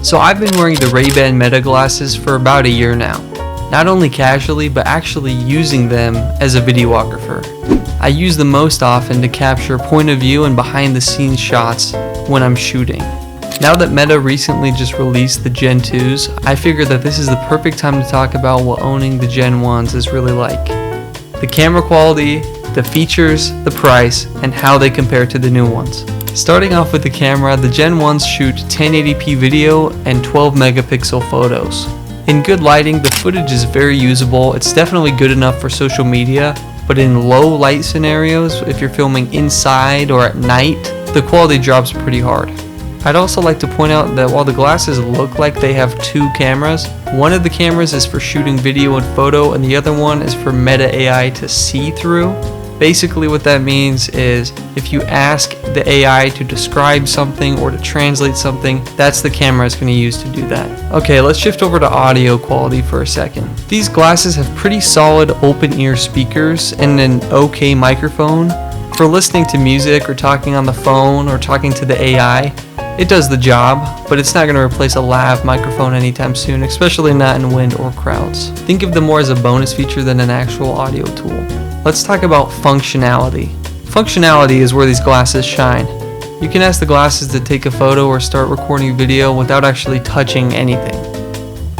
So I've been wearing the Ray-Ban Meta glasses for about a year now. Not only casually, but actually using them as a videographer. I use them most often to capture point of view and behind the scenes shots when I'm shooting. Now that Meta recently just released the Gen 2s, I figured that this is the perfect time to talk about what owning the Gen 1s is really like. The camera quality, the features, the price, and how they compare to the new ones. Starting off with the camera, the Gen 1s shoot 1080p video and 12 megapixel photos. In good lighting, the footage is very usable. It's definitely good enough for social media, but in low light scenarios, if you're filming inside or at night, the quality drops pretty hard. I'd also like to point out that while the glasses look like they have two cameras, one of the cameras is for shooting video and photo and the other one is for Meta AI to see through. Basically what that means is if you ask the AI to describe something or to translate something, that's the camera it's going to use to do that. Okay, let's shift over to audio quality for a second. These glasses have pretty solid open ear speakers and an okay microphone. For listening to music or talking on the phone or talking to the AI, it does the job, but it's not going to replace a lav microphone anytime soon, especially not in wind or crowds. Think of them more as a bonus feature than an actual audio tool. Let's talk about functionality. Functionality is where these glasses shine. You can ask the glasses to take a photo or start recording video without actually touching anything.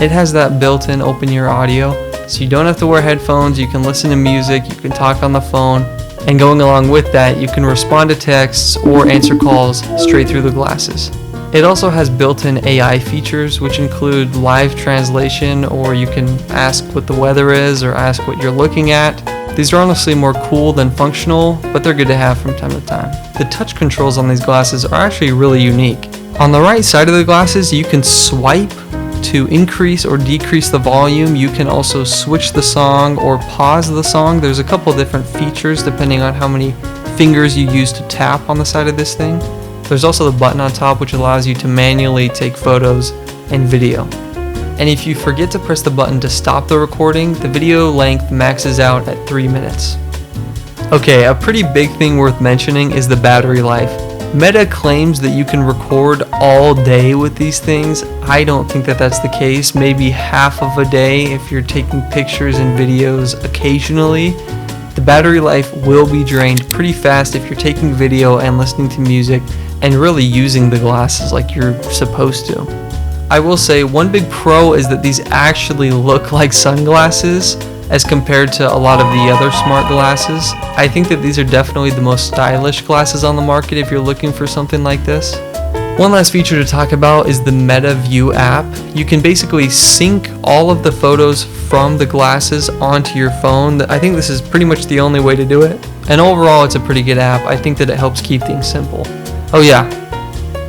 It has that built-in open ear audio, so you don't have to wear headphones, you can listen to music, you can talk on the phone, and going along with that, you can respond to texts or answer calls straight through the glasses. It also has built-in AI features, which include live translation, or you can ask what the weather is or ask what you're looking at. These are honestly more cool than functional, but they're good to have from time to time. The touch controls on these glasses are actually really unique. On the right side of the glasses, you can swipe to increase or decrease the volume. You can also switch the song or pause the song. There's a couple different features depending on how many fingers you use to tap on the side of this thing. There's also the button on top which allows you to manually take photos and video. And if you forget to press the button to stop the recording, the video length maxes out at 3 minutes. Okay, a pretty big thing worth mentioning is the battery life. Meta claims that you can record all day with these things. I don't think that that's the case. Maybe half of a day if you're taking pictures and videos occasionally. The battery life will be drained pretty fast if you're taking video and listening to music and really using the glasses like you're supposed to. I will say one big pro is that these actually look like sunglasses as compared to a lot of the other smart glasses. I think that these are definitely the most stylish glasses on the market if you're looking for something like this. One last feature to talk about is the Meta View app. You can basically sync all of the photos from the glasses onto your phone. I think this is pretty much the only way to do it. And overall, it's a pretty good app. I think that it helps keep things simple. Oh yeah,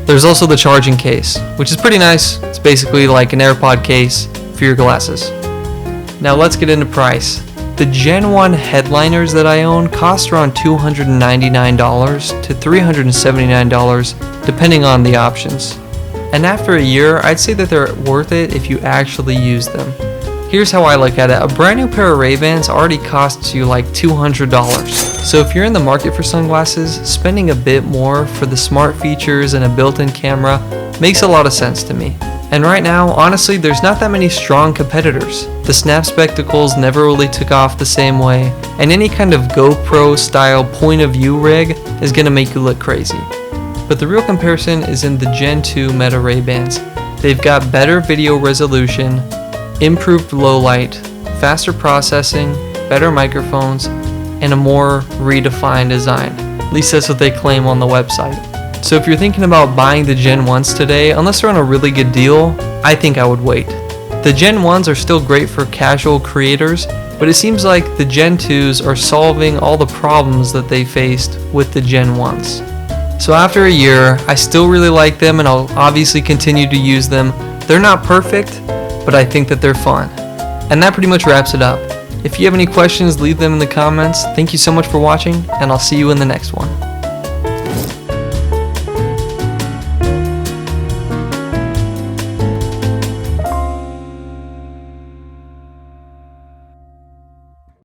there's also the charging case, which is pretty nice. It's basically like an AirPod case for your glasses. Now let's get into price. The Gen 1 headliners that I own cost around $299 to $379 depending on the options. And after a year, I'd say that they're worth it if you actually use them. Here's how I look at it. A brand new pair of Ray-Bans already costs you like $200. So if you're in the market for sunglasses, spending a bit more for the smart features and a built-in camera makes a lot of sense to me. And right now, honestly, there's not that many strong competitors. The Snap Spectacles never really took off the same way, and any kind of GoPro style point of view rig is gonna make you look crazy. But the real comparison is in the Gen 2 Meta Ray-Bans. They've got better video resolution, improved low light, faster processing, better microphones, and a more redefined design. At least that's what they claim on the website. So if you're thinking about buying the Gen 1s today, unless they're on a really good deal, I think I would wait. The Gen 1s are still great for casual creators, but it seems like the Gen 2s are solving all the problems that they faced with the Gen 1s. So after a year, I still really like them and I'll obviously continue to use them. They're not perfect, but I think that they're fun. And that pretty much wraps it up. If you have any questions, leave them in the comments. Thank you so much for watching, and I'll see you in the next one.